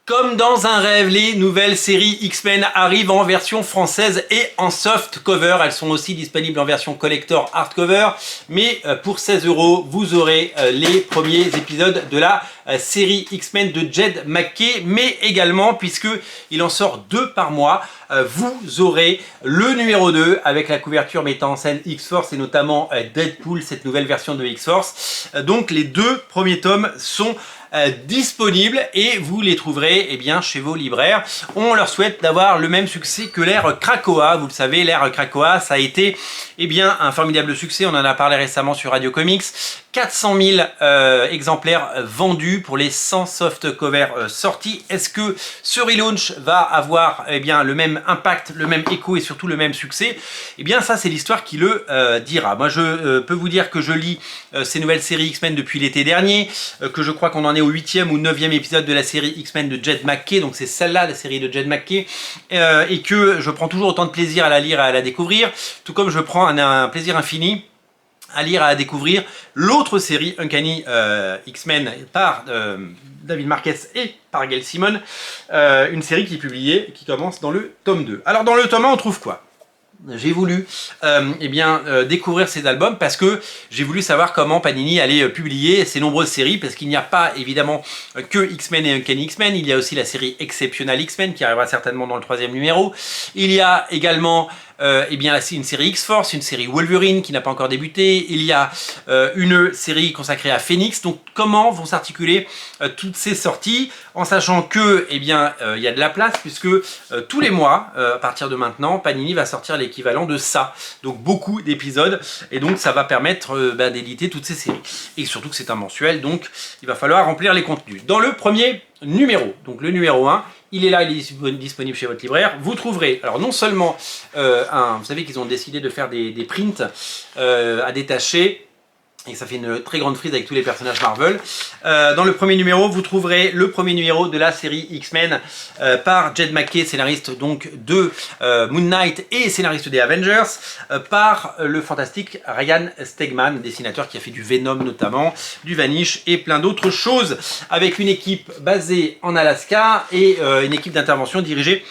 Comme dans un rêve, les nouvelles séries X-Men arrivent en version française et en soft cover. Elles sont aussi disponibles en version collector hardcover. Mais pour 16 €, vous aurez les premiers épisodes de la série X-Men de Jed MacKay. Mais également, puisqu'il en sort 2 par mois, vous aurez le numéro 2 avec la couverture mettant en scène X-Force et notamment Deadpool, cette nouvelle version de X-Force. Donc les 2 premiers tomes sont disponibles et vous les trouverez chez vos libraires. On leur souhaite d'avoir le même succès que l'ère Krakoa. Vous le savez, l'ère Krakoa, ça a été un formidable succès. On en a parlé récemment sur Radio Comics. 400 000 exemplaires vendus pour les 100 soft covers sortis. Est-ce que ce relaunch va avoir le même impact, le même écho et surtout le même succès? Ça, c'est l'histoire qui le dira. Moi, je peux vous dire que je lis ces nouvelles séries X-Men depuis l'été dernier, que je crois qu'on en est au 8e ou 9e épisode de la série X-Men de Jed MacKay, donc c'est celle-là, la série de Jed MacKay, et que je prends toujours autant de plaisir à la lire et à la découvrir, tout comme je prends un plaisir infini à lire et à découvrir l'autre série Uncanny X-Men par David Marquez et par Gail Simone, une série qui est publiée, qui commence dans le tome 2. Alors dans le tome 1, on trouve quoi? J'ai voulu découvrir ces albums parce que j'ai voulu savoir comment Panini allait publier ces nombreuses séries, parce qu'il n'y a pas évidemment que X-Men et Uncanny X-Men, il y a aussi la série Exceptional X-Men qui arrivera certainement dans le 3e numéro. Il y a également une série X-Force, une série Wolverine qui n'a pas encore débuté, il y a une série consacrée à Phoenix. Donc comment vont s'articuler toutes ces sorties, en sachant que il y a de la place, puisque tous les mois, à partir de maintenant, Panini va sortir l'équivalent de ça, donc beaucoup d'épisodes, et donc ça va permettre d'éditer toutes ces séries. Et surtout que c'est un mensuel, donc il va falloir remplir les contenus. Dans le premier numéro, donc le numéro 1, il est là, il est disponible chez votre libraire. Vous trouverez, alors non seulement vous savez qu'ils ont décidé de faire des prints à détacher, et ça fait une très grande frise avec tous les personnages Marvel. Dans le premier numéro, vous trouverez le premier numéro de la série X-Men par Jed MacKay, scénariste donc de Moon Knight et scénariste des Avengers, par le fantastique Ryan Stegman, dessinateur qui a fait du Venom notamment, du Vanish et plein d'autres choses, avec une équipe basée en Alaska et une équipe d'intervention dirigée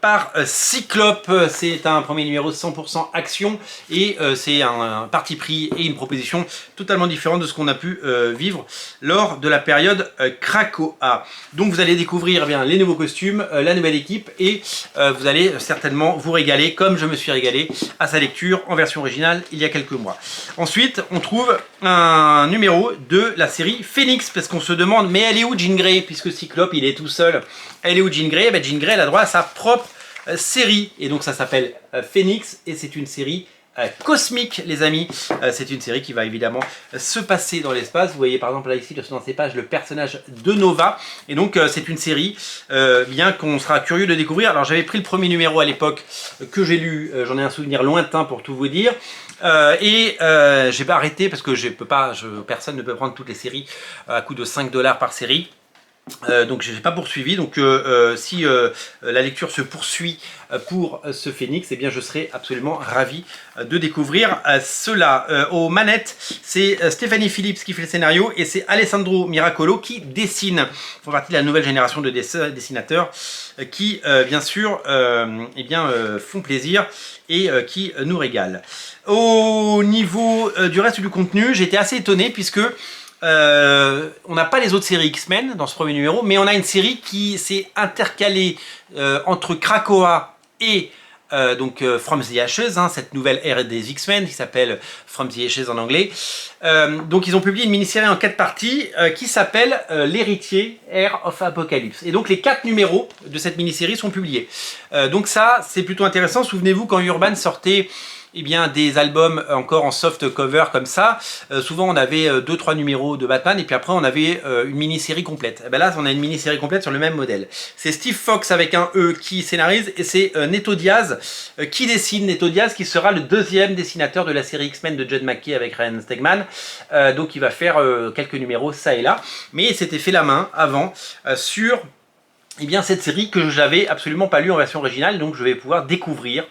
par Cyclope. C'est un premier numéro 100% action et c'est un parti pris et une proposition totalement différente de ce qu'on a pu vivre lors de la période Krakoa. Donc vous allez découvrir les nouveaux costumes, la nouvelle équipe, et vous allez certainement vous régaler comme je me suis régalé à sa lecture en version originale il y a quelques mois. Ensuite on trouve un numéro de la série Phoenix, parce qu'on se demande mais elle est où Jean Grey, puisque Cyclope il est tout seul. Elle est où Jean Grey? Jean Grey elle a droit à sa propre série, et donc ça s'appelle Phoenix, et c'est une série cosmique les amis. C'est une série qui va évidemment se passer dans l'espace. Vous voyez par exemple là ici dans ces pages le personnage de Nova, et donc c'est une série qu'on sera curieux de découvrir. Alors j'avais pris le premier numéro à l'époque que j'ai lu, j'en ai un souvenir lointain pour tout vous dire, j'ai pas arrêté parce que personne ne peut prendre toutes les séries à coût de 5 $ par série. Donc je n'ai pas poursuivi, donc si la lecture se poursuit pour ce Phoenix, je serai absolument ravi de découvrir cela. Aux manettes, c'est Stephanie Phillips qui fait le scénario et c'est Alessandro Miracolo qui dessine. Ils font partie de la nouvelle génération de dessinateurs qui bien sûr font plaisir et qui nous régalent. Au niveau du reste du contenu, j'ai été assez étonné puisque on n'a pas les autres séries X-Men dans ce premier numéro, mais on a une série qui s'est intercalée entre Krakoa et From the Ashes, cette nouvelle ère des X-Men qui s'appelle From the Ashes en anglais. Donc ils ont publié une mini-série en 4 parties qui s'appelle L'Héritier, Heir of Apocalypse. Et donc les 4 numéros de cette mini-série sont publiés. Donc ça c'est plutôt intéressant. Souvenez-vous quand Urban sortait des albums encore en soft cover comme ça, souvent on avait 2-3 numéros de Batman et puis après on avait une mini-série complète. Et là on a une mini-série complète sur le même modèle. C'est Steve Fox avec un E qui scénarise, et c'est Neto Diaz qui dessine. Neto Diaz qui sera le 2e dessinateur de la série X-Men de Jed MacKay avec Ryan Stegman. Donc il va faire quelques numéros ça et là, mais il s'était fait la main avant sur cette série que j'avais absolument pas lue en version originale, donc je vais pouvoir découvrir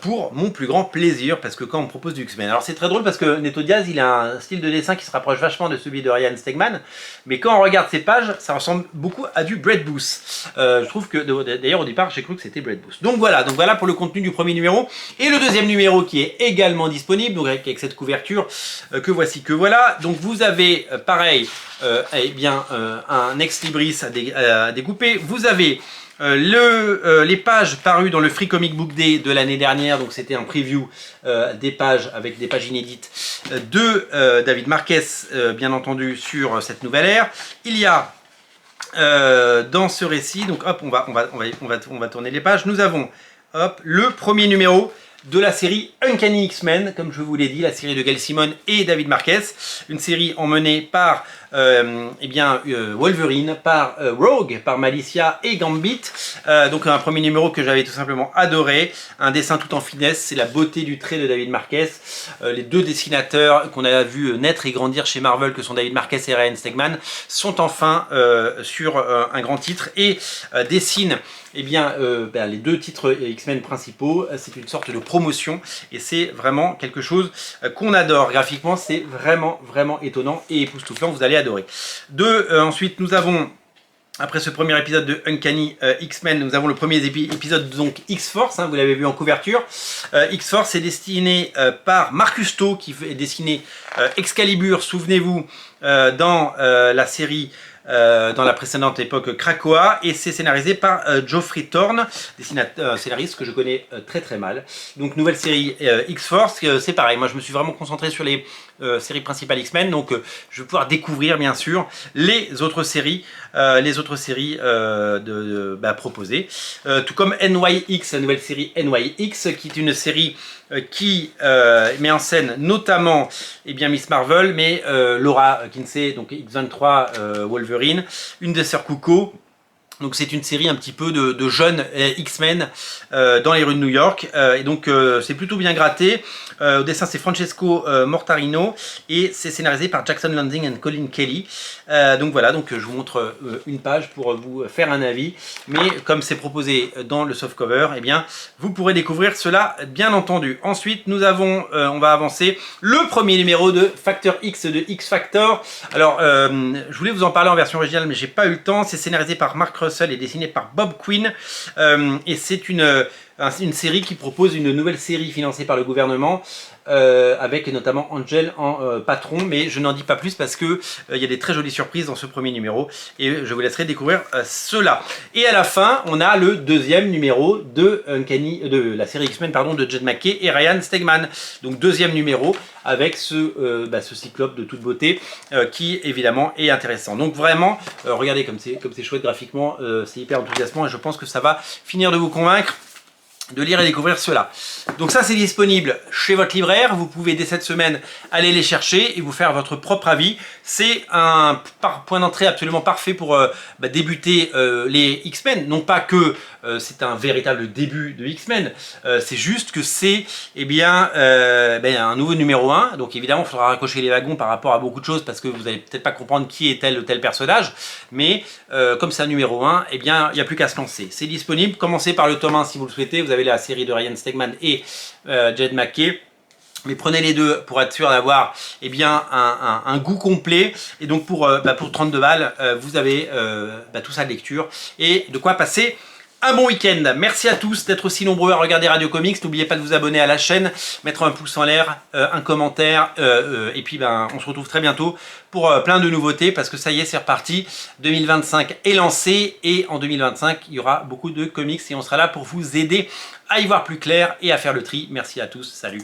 pour mon plus grand plaisir, parce que quand on me propose du X-Men, alors c'est très drôle parce que Neto Diaz, il a un style de dessin qui se rapproche vachement de celui de Ryan Stegman, mais quand on regarde ses pages, ça ressemble beaucoup à du Brett Booth. Je trouve que, d'ailleurs au départ, j'ai cru que c'était Brett Booth. Donc voilà pour le contenu du premier numéro. Et le deuxième numéro qui est également disponible, donc avec cette couverture que voici, que voilà. Donc vous avez pareil, un ex-libris à découper. Vous avez les pages parues dans le Free Comic Book Day de l'année dernière, donc c'était un preview des pages avec des pages inédites de David Marquez, bien entendu, sur cette nouvelle ère. Il y a dans ce récit, donc hop, on va tourner les pages. Nous avons hop, le premier numéro de la série Uncanny X-Men, comme je vous l'ai dit, la série de Gail Simone et David Marquez, une série emmenée par Wolverine, par Rogue, par Malicia et Gambit. Donc un premier numéro que j'avais tout simplement adoré, un dessin tout en finesse, c'est la beauté du trait de David Marquez. Les deux dessinateurs qu'on a vu naître et grandir chez Marvel, que sont David Marquez et Ryan Stegman, sont enfin sur un grand titre et dessinent les deux titres X-Men principaux. C'est une sorte de promotion et c'est vraiment quelque chose qu'on adore. Graphiquement, c'est vraiment étonnant et époustouflant, vous allez adorer. Ensuite, nous avons, après ce premier épisode de Uncanny X-Men, nous avons le premier épisode, donc X-Force, vous l'avez vu en couverture. X-Force est dessiné par Mark Custo, qui est dessiné Excalibur, souvenez-vous, dans la série dans la précédente époque Krakoa, et c'est scénarisé par Geoffrey Thorne, scénariste que je connais très mal. Donc nouvelle série X-Force, c'est pareil, moi je me suis vraiment concentré sur les séries principales X-Men, donc je vais pouvoir découvrir bien sûr les autres séries proposées, tout comme NYX, la nouvelle série NYX, qui est une série qui met en scène notamment Miss Marvel, mais Laura Kinsey, donc X-23 Wolverine, une des sœurs Kuko. Donc c'est une série un petit peu de jeunes X-Men dans les rues de New York, et donc c'est plutôt bien gratté. Au dessin c'est Francesco Mortarino et c'est scénarisé par Jackson Landing et Colin Kelly. Donc voilà, donc je vous montre une page pour vous faire un avis, mais comme c'est proposé dans le softcover, vous pourrez découvrir cela bien entendu. Ensuite nous avons, on va avancer, le premier numéro de Factor X de X Factor. Alors je voulais vous en parler en version originale, mais j'ai pas eu le temps. C'est scénarisé par Mark Russell et dessiné par Bob Quinn, et c'est une série qui propose une nouvelle série financée par le gouvernement, avec notamment Angel en patron, mais je n'en dis pas plus parce que il y a des très jolies surprises dans ce premier numéro et je vous laisserai découvrir cela. Et à la fin, on a le deuxième numéro de la série X-Men de Jed MacKay et Ryan Stegman. Donc deuxième numéro avec ce cyclope de toute beauté qui évidemment est intéressant. Donc vraiment, regardez comme c'est chouette graphiquement, c'est hyper enthousiasmant et je pense que ça va finir de vous convaincre de lire et découvrir cela. Donc ça c'est disponible chez votre libraire, vous pouvez dès cette semaine aller les chercher et vous faire votre propre avis. C'est un point d'entrée absolument parfait pour débuter les X-Men. Non pas que c'est un véritable début de X-Men, c'est juste que c'est un nouveau numéro 1, donc évidemment il faudra raccrocher les wagons par rapport à beaucoup de choses parce que vous n'allez peut-être pas comprendre qui est tel ou tel personnage, mais comme c'est un numéro 1, il n'y a plus qu'à se lancer. C'est disponible, commencez par le tome 1 si vous le souhaitez, vous avez la série de Ryan Stegman et Jed MacKay. Mais prenez les deux pour être sûr d'avoir un goût complet. Et donc pour 32 balles, vous avez tout ça de lecture et de quoi passer un bon week-end. Merci à tous d'être aussi nombreux à regarder Radio Comics. N'oubliez pas de vous abonner à la chaîne, mettre un pouce en l'air, un commentaire. Et puis on se retrouve très bientôt pour plein de nouveautés parce que ça y est, c'est reparti. 2025 est lancé et en 2025, il y aura beaucoup de comics et on sera là pour vous aider à y voir plus clair et à faire le tri. Merci à tous. Salut.